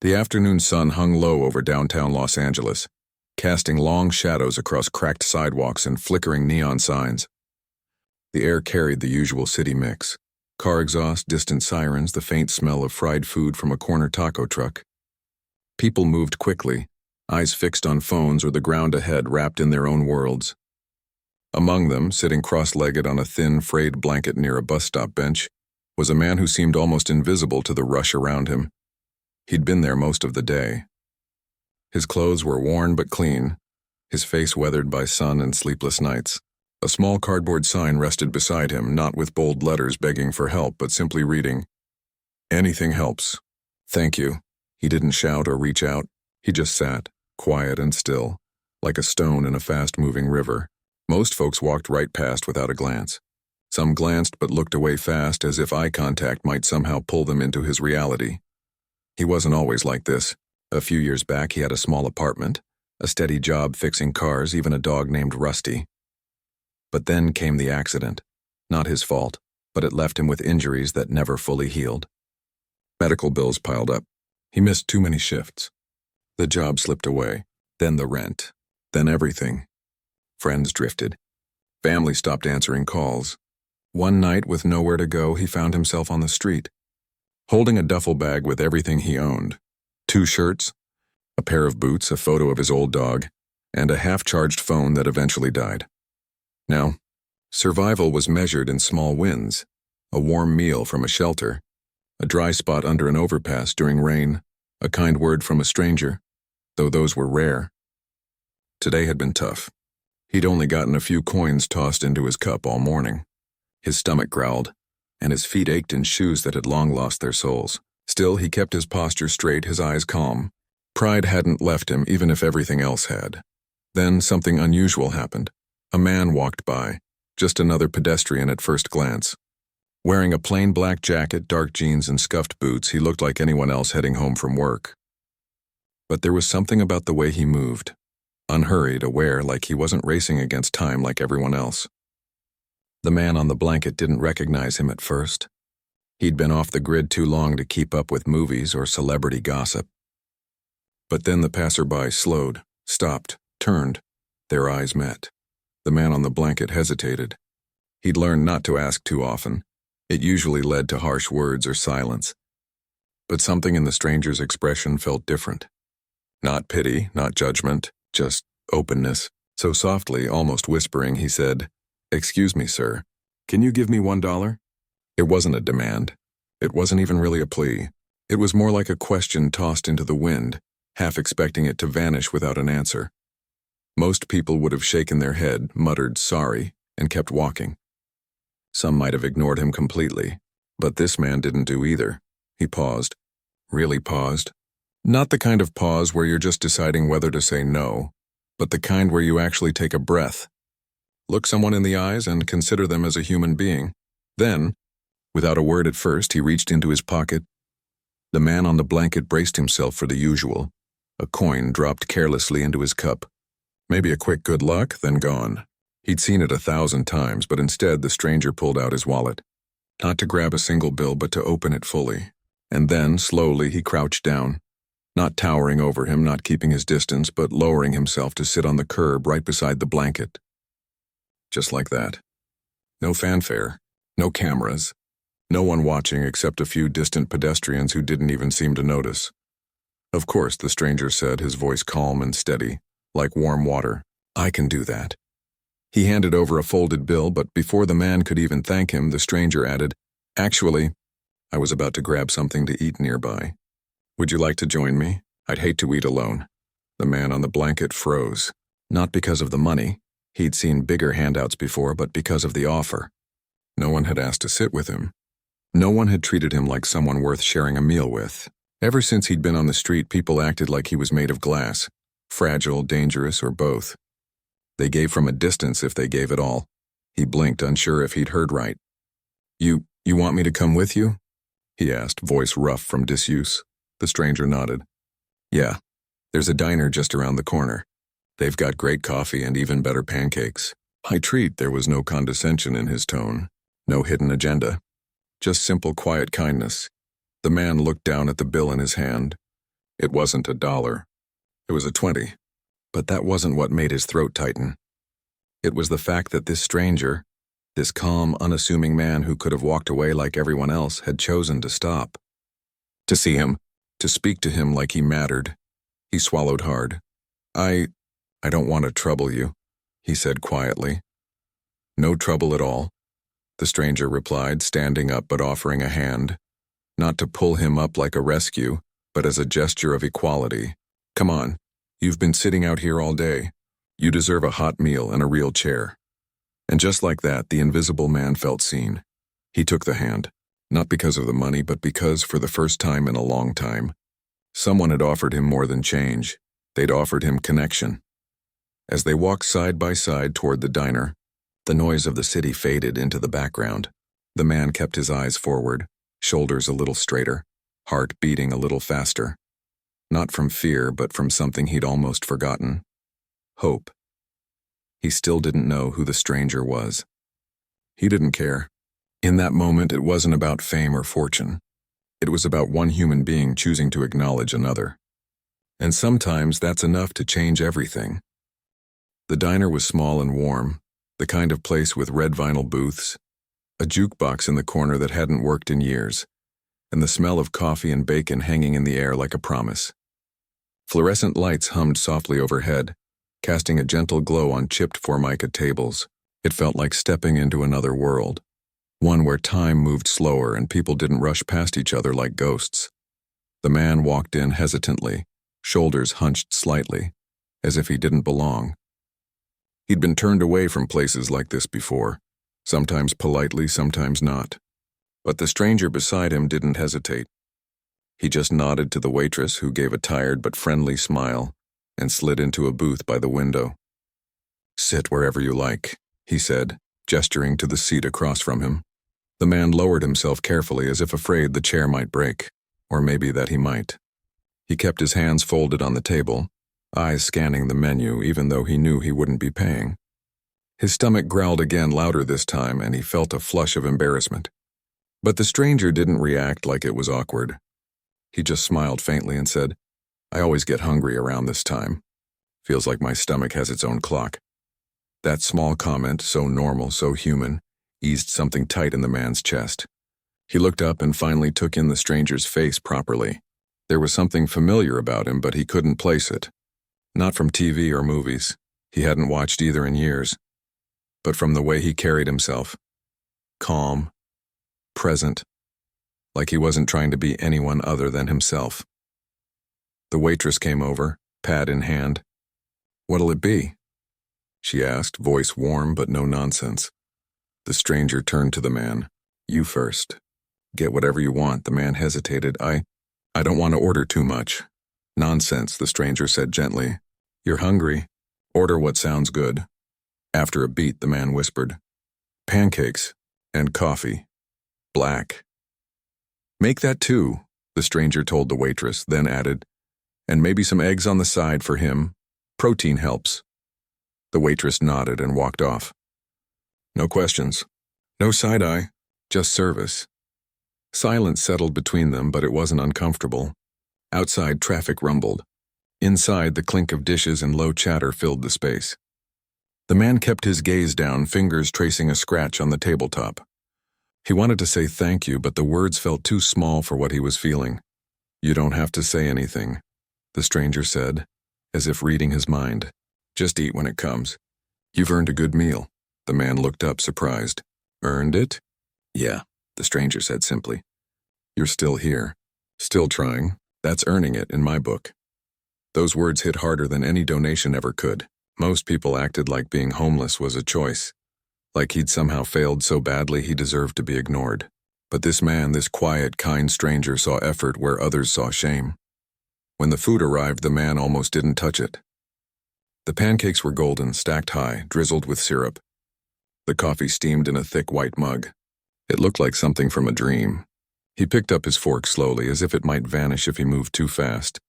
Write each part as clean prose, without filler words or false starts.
The afternoon sun hung low over downtown Los Angeles, casting long shadows across cracked sidewalks and flickering neon signs. The air carried the usual city mix: car exhaust, distant sirens, the faint smell of fried food from a corner taco truck. People moved quickly, eyes fixed on phones or the ground ahead, wrapped in their own worlds. Among them, sitting cross-legged on a thin, frayed blanket near a bus stop bench, was a man who seemed almost invisible to the rush around him. He'd been there most of the day. His clothes were worn but clean, his face weathered by sun and sleepless nights. A small cardboard sign rested beside him, not with bold letters begging for help, but simply reading, "Anything helps. Thank you." He didn't shout or reach out. He just sat, quiet and still, like a stone in a fast-moving river. Most folks walked right past without a glance. Some glanced but looked away fast, as if eye contact might somehow pull them into his reality. He wasn't always like this. A few years back, he had a small apartment, a steady job fixing cars, even a dog named Rusty. But then came the accident. Not his fault, but it left him with injuries that never fully healed. Medical bills piled up. He missed too many shifts. The job slipped away, then the rent, then everything. Friends drifted. Family stopped answering calls. One night, with nowhere to go, he found himself on the street, holding a duffel bag with everything he owned: 2 shirts, a pair of boots, a photo of his old dog, and a half-charged phone that eventually died. Now, survival was measured in small wins: a warm meal from a shelter, a dry spot under an overpass during rain, a kind word from a stranger, though those were rare. Today had been tough. He'd only gotten a few coins tossed into his cup all morning. His stomach growled, and his feet ached in shoes that had long lost their soles. Still, he kept his posture straight, his eyes calm. Pride hadn't left him, even if everything else had. Then something unusual happened. A man walked by, just another pedestrian at first glance. Wearing a plain black jacket, dark jeans, and scuffed boots, he looked like anyone else heading home from work. But there was something about the way he moved. Unhurried, aware, like he wasn't racing against time like everyone else. The man on the blanket didn't recognize him at first. He'd been off the grid too long to keep up with movies or celebrity gossip. But then the passerby slowed, stopped, turned. Their eyes met. The man on the blanket hesitated. He'd learned not to ask too often. It usually led to harsh words or silence. But something in the stranger's expression felt different. Not pity, not judgment, just openness. So softly, almost whispering, he said, "Excuse me, sir. Can you give me $1? It wasn't a demand. It wasn't even really a plea. It was more like a question tossed into the wind, half expecting it to vanish without an answer. Most people would have shaken their head, muttered sorry, and kept walking. Some might have ignored him completely, but this man didn't do either. He paused. Really paused. Not the kind of pause where you're just deciding whether to say no, but the kind where you actually take a breath. Look someone in the eyes and consider them as a human being. Then, without a word at first, he reached into his pocket. The man on the blanket braced himself for the usual. A coin dropped carelessly into his cup. Maybe a quick good luck, then gone. He'd seen it 1,000 times, but instead the stranger pulled out his wallet. Not to grab a single bill, but to open it fully. And then, slowly, he crouched down. Not towering over him, not keeping his distance, but lowering himself to sit on the curb right beside the blanket. Just like that. No fanfare, no cameras, no one watching except a few distant pedestrians who didn't even seem to notice. "Of course," the stranger said, his voice calm and steady, like warm water. "I can do that." He handed over a folded bill, but before the man could even thank him, the stranger added, "Actually, I was about to grab something to eat nearby. Would you like to join me? I'd hate to eat alone." The man on the blanket froze. Not because of the money. He'd seen bigger handouts before, but because of the offer. No one had asked to sit with him. No one had treated him like someone worth sharing a meal with. Ever since he'd been on the street, people acted like he was made of glass. Fragile, dangerous, or both. They gave from a distance if they gave at all. He blinked, unsure if he'd heard right. You want me to come with you?" he asked, voice rough from disuse. The stranger nodded. "Yeah, there's a diner just around the corner. They've got great coffee and even better pancakes." "I treat." There was no condescension in his tone, no hidden agenda. Just simple, quiet kindness. The man looked down at the bill in his hand. It wasn't $1. It was a 20. But that wasn't what made his throat tighten. It was the fact that this stranger, this calm, unassuming man who could have walked away like everyone else, had chosen to stop. To see him, to speak to him like he mattered. He swallowed hard. I don't want to trouble you," he said quietly. "No trouble at all," the stranger replied, standing up but offering a hand. Not to pull him up like a rescue, but as a gesture of equality. "Come on. You've been sitting out here all day. You deserve a hot meal and a real chair." And just like that, the invisible man felt seen. He took the hand, not because of the money, but because, for the first time in a long time, someone had offered him more than change. They'd offered him connection. As they walked side by side toward the diner, the noise of the city faded into the background. The man kept his eyes forward, shoulders a little straighter, heart beating a little faster. Not from fear, but from something he'd almost forgotten. Hope. He still didn't know who the stranger was. He didn't care. In that moment, it wasn't about fame or fortune. It was about one human being choosing to acknowledge another. And sometimes that's enough to change everything. The diner was small and warm, the kind of place with red vinyl booths, a jukebox in the corner that hadn't worked in years, and the smell of coffee and bacon hanging in the air like a promise. Fluorescent lights hummed softly overhead, casting a gentle glow on chipped formica tables. It felt like stepping into another world, one where time moved slower and people didn't rush past each other like ghosts. The man walked in hesitantly, shoulders hunched slightly, as if he didn't belong. He'd been turned away from places like this before, sometimes politely, sometimes not. But the stranger beside him didn't hesitate. He just nodded to the waitress, who gave a tired but friendly smile, and slid into a booth by the window. "Sit wherever you like," he said, gesturing to the seat across from him. The man lowered himself carefully, as if afraid the chair might break, or maybe that he might. He kept his hands folded on the table, eyes scanning the menu even though he knew he wouldn't be paying. His stomach growled again, louder this time, and he felt a flush of embarrassment. But the stranger didn't react like it was awkward. He just smiled faintly and said, "I always get hungry around this time. Feels like my stomach has its own clock." That small comment, so normal, so human, eased something tight in the man's chest. He looked up and finally took in the stranger's face properly. There was something familiar about him, but he couldn't place it. Not from TV or movies. He hadn't watched either in years. But from the way he carried himself. Calm, present, like he wasn't trying to be anyone other than himself. The waitress came over, pad in hand. "What'll it be?" she asked, voice warm but no nonsense. The stranger turned to the man. "You first. Get whatever you want." The man hesitated. I don't want to order too much." "Nonsense," the stranger said gently. "You're hungry. Order what sounds good." After a beat, the man whispered, "Pancakes and coffee. Black." "Make that too," the stranger told the waitress, then added, "And maybe some eggs on the side for him. Protein helps." The waitress nodded and walked off. No questions. No side-eye. Just service. Silence settled between them, but it wasn't uncomfortable. Outside, traffic rumbled. Inside, the clink of dishes and low chatter filled the space. The man kept his gaze down, fingers tracing a scratch on the tabletop. He wanted to say thank you, but the words felt too small for what he was feeling. "You don't have to say anything," the stranger said, as if reading his mind. "Just eat when it comes. You've earned a good meal." The man looked up, surprised. "Earned it?" "Yeah," the stranger said simply. "You're still here. Still trying. That's earning it in my book." Those words hit harder than any donation ever could. Most people acted like being homeless was a choice, like he'd somehow failed so badly he deserved to be ignored. But this man, this quiet, kind stranger, saw effort where others saw shame. When the food arrived, the man almost didn't touch it. The pancakes were golden, stacked high, drizzled with syrup. The coffee steamed in a thick white mug. It looked like something from a dream. He picked up his fork slowly, as if it might vanish if he moved too fast.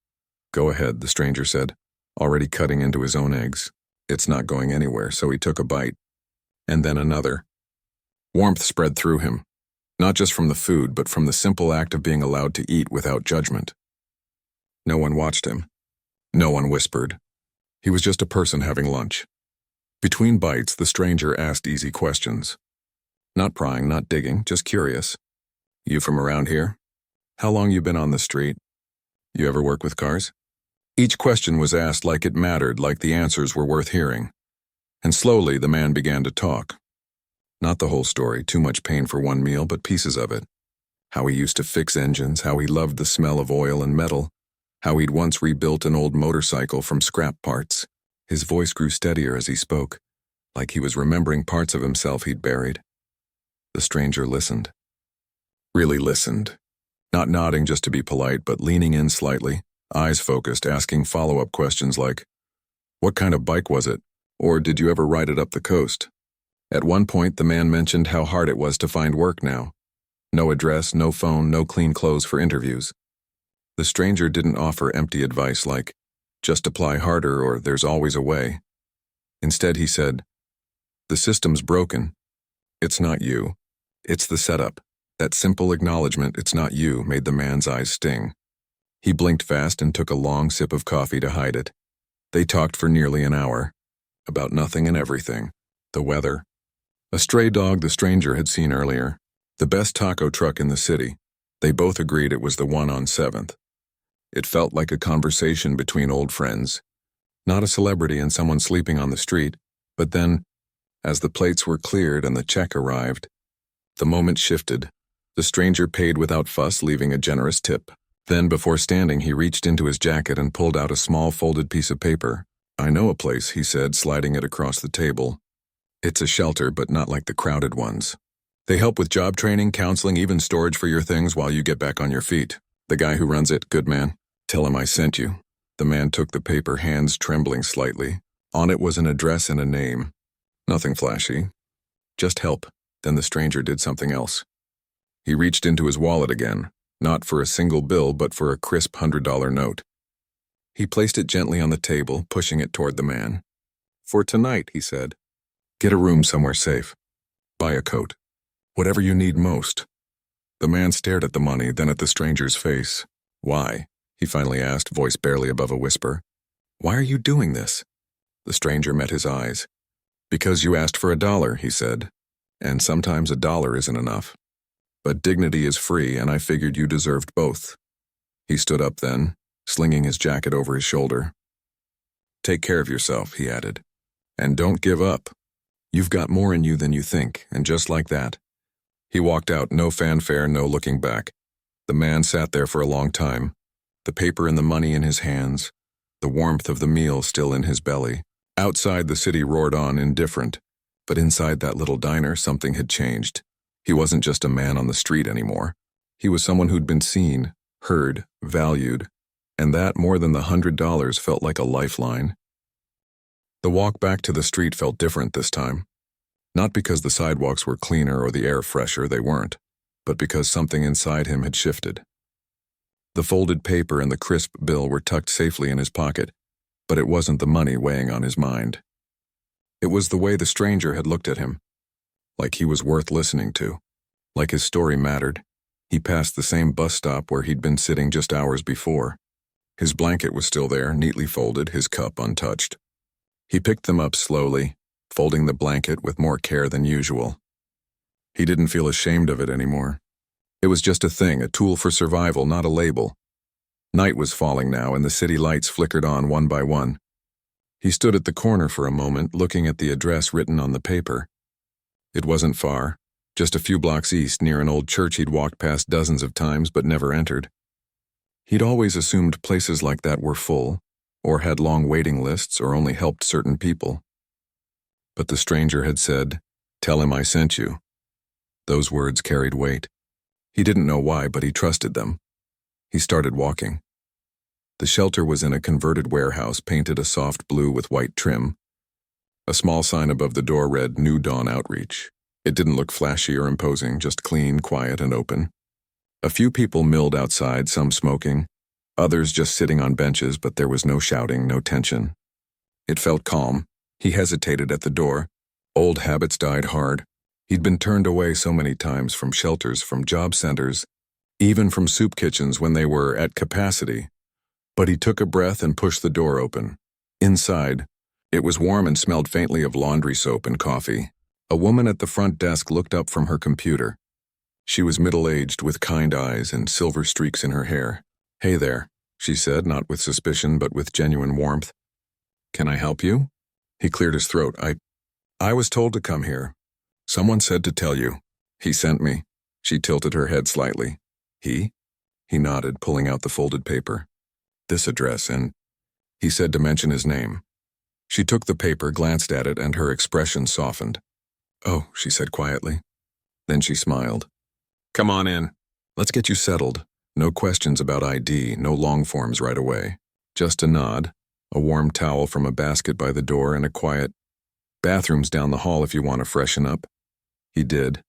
"Go ahead," the stranger said, already cutting into his own eggs. "It's not going anywhere," so he took a bite. And then another. Warmth spread through him, not just from the food, but from the simple act of being allowed to eat without judgment. No one watched him. No one whispered. He was just a person having lunch. Between bites, the stranger asked easy questions. Not prying, not digging, just curious. You from around here? How long you been on the street? You ever work with cars? Each question was asked like it mattered, like the answers were worth hearing. And slowly the man began to talk. Not the whole story, too much pain for one meal, but pieces of it. How he used to fix engines, how he loved the smell of oil and metal, how he'd once rebuilt an old motorcycle from scrap parts. His voice grew steadier as he spoke, like he was remembering parts of himself he'd buried. The stranger listened. Really listened. Not nodding just to be polite, but leaning in slightly, eyes focused, asking follow-up questions like, "What kind of bike was it? Or did you ever ride it up the coast?" At one point, the man mentioned how hard it was to find work now. No address, no phone, no clean clothes for interviews. The stranger didn't offer empty advice like, "Just apply harder," or "There's always a way." Instead, he said, "The system's broken. It's not you. It's the setup." That simple acknowledgement, "It's not you," made the man's eyes sting. He blinked fast and took a long sip of coffee to hide it. They talked for nearly an hour. About nothing and everything. The weather. A stray dog the stranger had seen earlier. The best taco truck in the city. They both agreed it was the one on 7th. It felt like a conversation between old friends. Not a celebrity and someone sleeping on the street, but then, as the plates were cleared and the check arrived, the moment shifted. The stranger paid without fuss, leaving a generous tip. Then, before standing, he reached into his jacket and pulled out a small folded piece of paper. "I know a place," he said, sliding it across the table. "It's a shelter, but not like the crowded ones. They help with job training, counseling, even storage for your things while you get back on your feet. The guy who runs it, good man. Tell him I sent you." The man took the paper, hands trembling slightly. On it was an address and a name. Nothing flashy. Just help. Then the stranger did something else. He reached into his wallet again, not for a single bill, but for a crisp $100 note. He placed it gently on the table, pushing it toward the man. "For tonight," he said. "Get a room somewhere safe. Buy a coat. Whatever you need most." The man stared at the money, then at the stranger's face. "Why?" he finally asked, voice barely above a whisper. "Why are you doing this?" The stranger met his eyes. "Because you asked for $1, he said. "And sometimes $1 isn't enough. But dignity is free, and I figured you deserved both." He stood up then, slinging his jacket over his shoulder. "Take care of yourself," he added. "And don't give up. You've got more in you than you think," and just like that, he walked out, no fanfare, no looking back. The man sat there for a long time, the paper and the money in his hands, the warmth of the meal still in his belly. Outside, the city roared on, indifferent, but inside that little diner, something had changed. He wasn't just a man on the street anymore. He was someone who'd been seen, heard, valued, and that, more than the $100, felt like a lifeline. The walk back to the street felt different this time. Not because the sidewalks were cleaner or the air fresher, they weren't, but because something inside him had shifted. The folded paper and the crisp bill were tucked safely in his pocket, but it wasn't the money weighing on his mind. It was the way the stranger had looked at him, like he was worth listening to, like his story mattered. He passed the same bus stop where he'd been sitting just hours before. His blanket was still there, neatly folded, his cup untouched. He picked them up slowly, folding the blanket with more care than usual. He didn't feel ashamed of it anymore. It was just a thing, a tool for survival, not a label. Night was falling now, and the city lights flickered on one by one. He stood at the corner for a moment, looking at the address written on the paper. It wasn't far, just a few blocks east, near an old church he'd walked past dozens of times but never entered. He'd always assumed places like that were full, or had long waiting lists, or only helped certain people. But the stranger had said, "Tell him I sent you." Those words carried weight. He didn't know why, but he trusted them. He started walking. The shelter was in a converted warehouse painted a soft blue with white trim. A small sign above the door read, "New Dawn Outreach." It didn't look flashy or imposing, just clean, quiet, and open. A few people milled outside, some smoking, others just sitting on benches, but there was no shouting, no tension. It felt calm. He hesitated at the door. Old habits died hard. He'd been turned away so many times from shelters, from job centers, even from soup kitchens when they were at capacity. But he took a breath and pushed the door open. Inside, it was warm and smelled faintly of laundry soap and coffee. A woman at the front desk looked up from her computer. She was middle-aged with kind eyes and silver streaks in her hair. "Hey there," she said, not with suspicion but with genuine warmth. "Can I help you?" He cleared his throat. I was told to come here. Someone said to tell you. He sent me." She tilted her head slightly. "He?" He nodded, pulling out the folded paper. "This address, and..." He said to mention his name. She took the paper, glanced at it, and her expression softened. "Oh," she said quietly. Then she smiled. "Come on in. Let's get you settled. No questions about ID, no long forms right away. Just a nod, a warm towel from a basket by the door, and a quiet, 'Bathroom's down the hall if you want to freshen up.'" He did.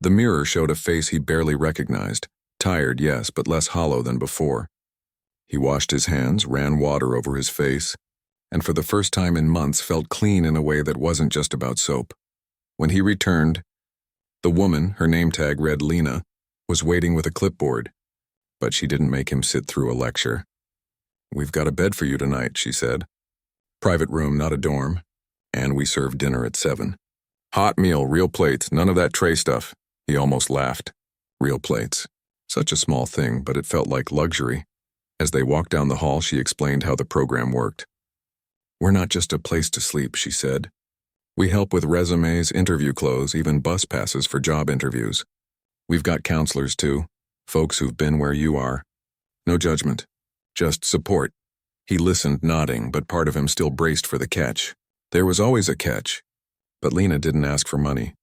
The mirror showed a face he barely recognized. Tired, yes, but less hollow than before. He washed his hands, ran water over his face, and for the first time in months felt clean in a way that wasn't just about soap. When he returned, the woman, her name tag read Lena, was waiting with a clipboard, but she didn't make him sit through a lecture. "We've got a bed for you tonight," she said. "Private room, not a dorm. And we serve dinner at 7. Hot meal, real plates, none of that tray stuff." He almost laughed. Real plates. Such a small thing, but it felt like luxury. As they walked down the hall, she explained how the program worked. "We're not just a place to sleep," she said. "We help with resumes, interview clothes, even bus passes for job interviews. We've got counselors too, folks who've been where you are. No judgment, just support." He listened, nodding, but part of him still braced for the catch. There was always a catch. But Lena didn't ask for money,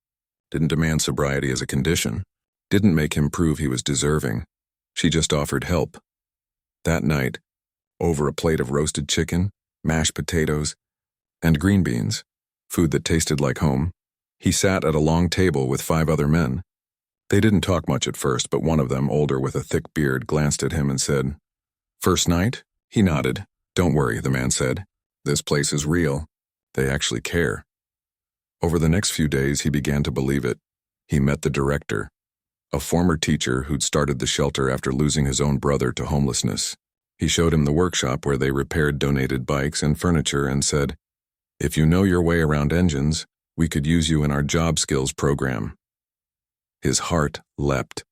didn't demand sobriety as a condition, didn't make him prove he was deserving. She just offered help. That night, over a plate of roasted chicken, mashed potatoes, and green beans, food that tasted like home, he sat at a long table with 5 other men. They didn't talk much at first, but one of them, older with a thick beard, glanced at him and said, "First night?" He nodded. "Don't worry," the man said. "This place is real. They actually care." Over the next few days, he began to believe it. He met the director, a former teacher who'd started the shelter after losing his own brother to homelessness. He showed him the workshop where they repaired donated bikes and furniture and said, "If you know your way around engines, we could use you in our job skills program." His heart leapt.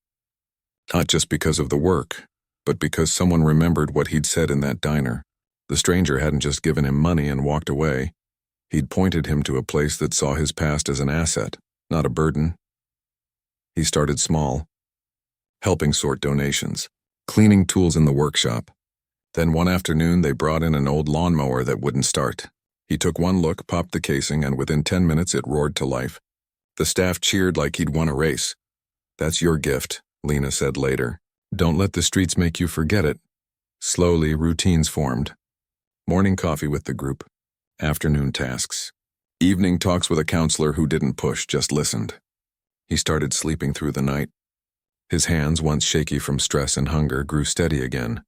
Not just because of the work, but because someone remembered what he'd said in that diner. The stranger hadn't just given him money and walked away. He'd pointed him to a place that saw his past as an asset, not a burden. He started small, helping sort donations, cleaning tools in the workshop. Then one afternoon they brought in an old lawnmower that wouldn't start. He took one look, popped the casing, and within 10 minutes it roared to life. The staff cheered like he'd won a race. "That's your gift," Lena said later. "Don't let the streets make you forget it." Slowly, routines formed. Morning coffee with the group. Afternoon tasks. Evening talks with a counselor who didn't push, just listened. He started sleeping through the night. His hands, once shaky from stress and hunger, grew steady again.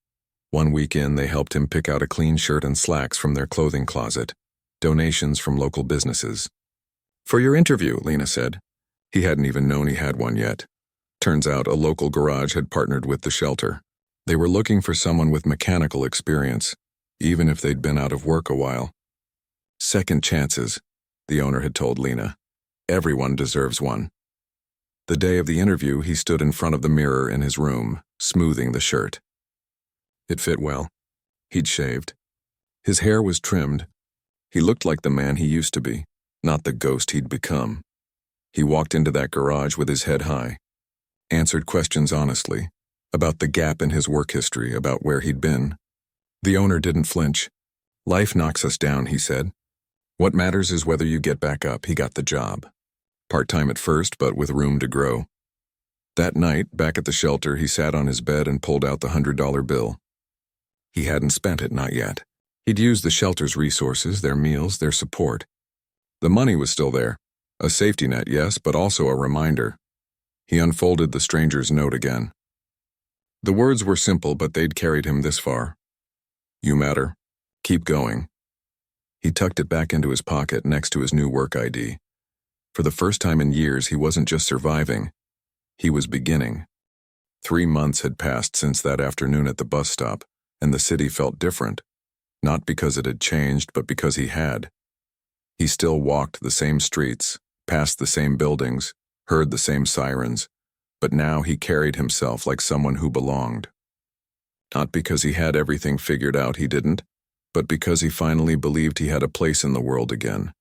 One week in, they helped him pick out a clean shirt and slacks from their clothing closet. Donations from local businesses. "For your interview," Lena said. He hadn't even known he had one yet. Turns out a local garage had partnered with the shelter. They were looking for someone with mechanical experience, even if they'd been out of work a while. "Second chances," the owner had told Lena. "Everyone deserves one." The day of the interview, he stood in front of the mirror in his room, smoothing the shirt. It fit well. He'd shaved. His hair was trimmed. He looked like the man he used to be, not the ghost he'd become. He walked into that garage with his head high, answered questions honestly, about the gap in his work history, about where he'd been. The owner didn't flinch. "Life knocks us down," he said. "What matters is whether you get back up." He got the job. Part-time at first, but with room to grow. That night, back at the shelter, he sat on his bed and pulled out the $100 bill. He hadn't spent it, not yet. He'd used the shelter's resources, their meals, their support. The money was still there. A safety net, yes, but also a reminder. He unfolded the stranger's note again. The words were simple, but they'd carried him this far. "You matter. Keep going." He tucked it back into his pocket next to his new work ID. For the first time in years, he wasn't just surviving. He was beginning. 3 months had passed since that afternoon at the bus stop, and the city felt different, not because it had changed, but because he had. He still walked the same streets, passed the same buildings, heard the same sirens, but now he carried himself like someone who belonged. Not because he had everything figured out, he didn't, but because he finally believed he had a place in the world again.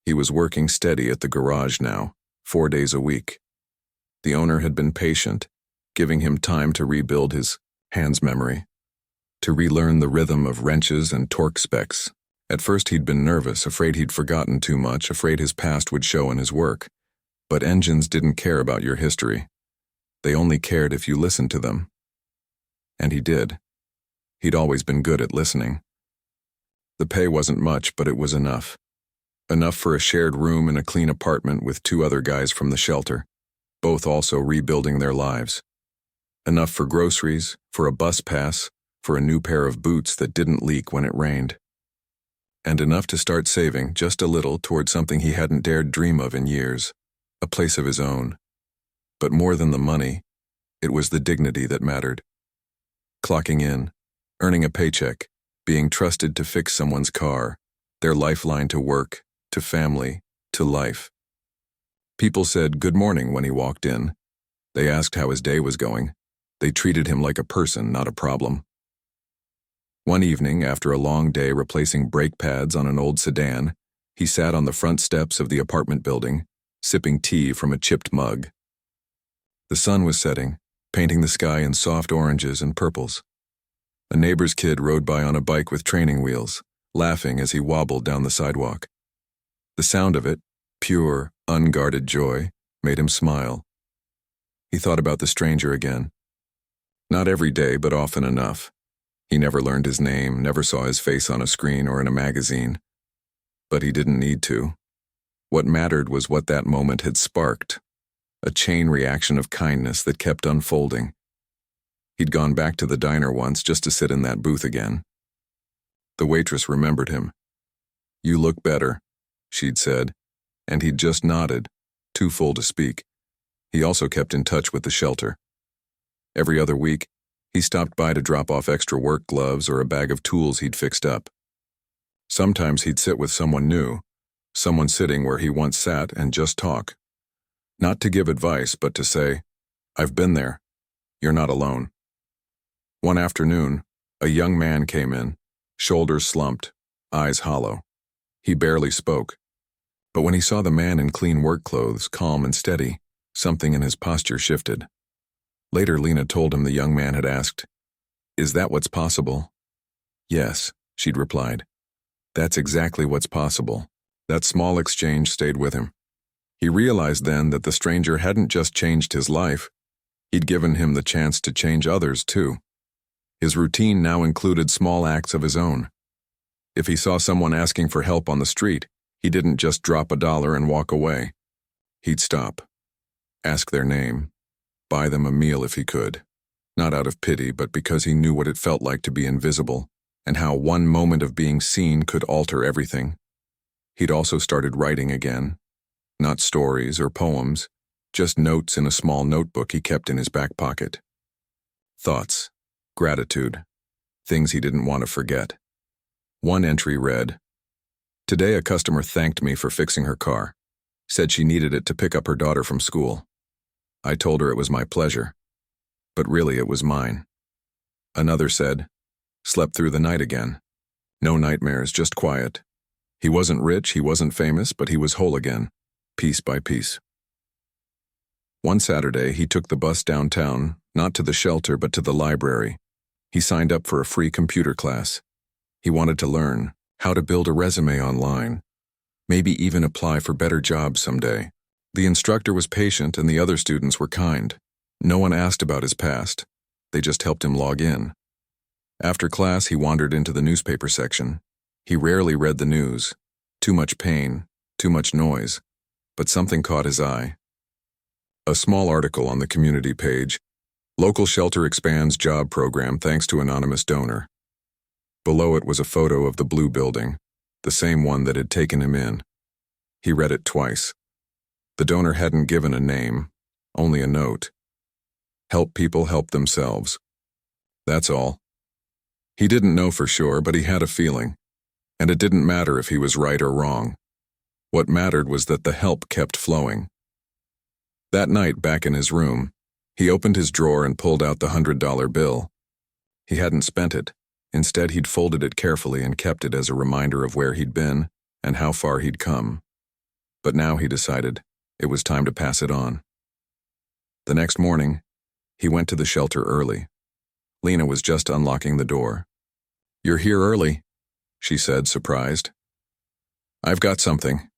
He was working steady at the garage now, 4 days a week. The owner had been patient, giving him time to rebuild his hands memory, to relearn the rhythm of wrenches and torque specs. At first he'd been nervous, afraid he'd forgotten too much, afraid his past would show in his work. But engines didn't care about your history. They only cared if you listened to them. And he did. He'd always been good at listening. The pay wasn't much, but it was enough. Enough for a shared room in a clean apartment with 2 other guys from the shelter, both also rebuilding their lives. Enough for groceries, for a bus pass, for a new pair of boots that didn't leak when it rained. And enough to start saving just a little toward something he hadn't dared dream of in years, a place of his own. But more than the money, it was the dignity that mattered. Clocking in, earning a paycheck, being trusted to fix someone's car, their lifeline to work, to family, to life. People said good morning when he walked in. They asked how his day was going. They treated him like a person, not a problem. One evening, after a long day replacing brake pads on an old sedan, he sat on the front steps of the apartment building, sipping tea from a chipped mug. The sun was setting, painting the sky in soft oranges and purples. A neighbor's kid rode by on a bike with training wheels, laughing as he wobbled down the sidewalk. The sound of it, pure, unguarded joy, made him smile. He thought about the stranger again. Not every day, but often enough. He never learned his name, never saw his face on a screen or in a magazine. But he didn't need to. What mattered was what that moment had sparked, a chain reaction of kindness that kept unfolding. He'd gone back to the diner once just to sit in that booth again. The waitress remembered him. "You look better," she'd said, and he'd just nodded, too full to speak. He also kept in touch with the shelter. Every other week, he stopped by to drop off extra work gloves or a bag of tools he'd fixed up. Sometimes he'd sit with someone new, someone sitting where he once sat, and just talk. Not to give advice, but to say, "I've been there. You're not alone." One afternoon, a young man came in, shoulders slumped, eyes hollow. He barely spoke. But when he saw the man in clean work clothes, calm and steady, something in his posture shifted. Later, Lena told him the young man had asked, "Is that what's possible?" "Yes," she'd replied. "That's exactly what's possible." That small exchange stayed with him. He realized then that the stranger hadn't just changed his life, he'd given him the chance to change others too. His routine now included small acts of his own. If he saw someone asking for help on the street, he didn't just drop $1 and walk away. He'd stop, ask their name, buy them a meal if he could, not out of pity, but because he knew what it felt like to be invisible, and how one moment of being seen could alter everything. He'd also started writing again, not stories or poems, just notes in a small notebook he kept in his back pocket. Thoughts, gratitude, things he didn't want to forget. One entry read, "Today a customer thanked me for fixing her car, said she needed it to pick up her daughter from school. I told her it was my pleasure, but really it was mine." Another said, "Slept through the night again. No nightmares, just quiet. He wasn't rich, he wasn't famous, but he was whole again, piece by piece." One Saturday, he took the bus downtown, not to the shelter, but to the library. He signed up for a free computer class. He wanted to learn how to build a resume online, maybe even apply for better jobs someday. The instructor was patient and the other students were kind. No one asked about his past. They just helped him log in. After class, he wandered into the newspaper section. He rarely read the news. Too much pain, too much noise. But something caught his eye. A small article on the community page, "Local shelter expands job program thanks to anonymous donor." Below it was a photo of the blue building, the same one that had taken him in. He read it twice. The donor hadn't given a name, only a note. "Help people help themselves." That's all. He didn't know for sure, but he had a feeling. And it didn't matter if he was right or wrong. What mattered was that the help kept flowing. That night, back in his room, he opened his drawer and pulled out the $100 bill. He hadn't spent it. Instead, he'd folded it carefully and kept it as a reminder of where he'd been and how far he'd come. But now he decided it was time to pass it on. The next morning, he went to the shelter early. Lena was just unlocking the door. "You're here early," she said, surprised. "I've got something,"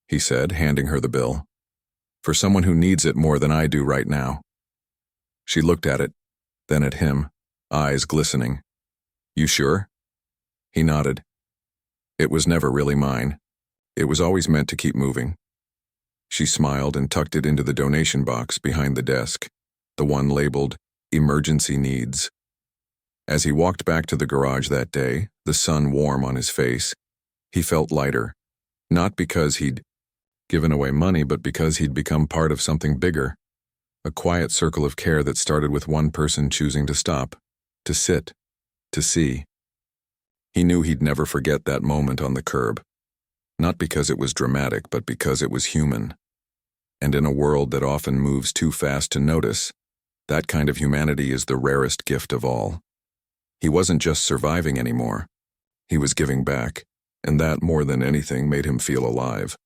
he said, handing her the bill. "For someone who needs it more than I do right now." She looked at it, then at him, eyes glistening. "You sure?" He nodded. "It was never really mine. It was always meant to keep moving." She smiled and tucked it into the donation box behind the desk, the one labeled Emergency Needs. As he walked back to the garage that day, the sun warm on his face, he felt lighter, not because he'd given away money, but because he'd become part of something bigger, a quiet circle of care that started with one person choosing to stop, to sit, to see. He knew he'd never forget that moment on the curb, not because it was dramatic, but because it was human. And in a world that often moves too fast to notice, that kind of humanity is the rarest gift of all. He wasn't just surviving anymore. He was giving back, and that, more than anything, made him feel alive.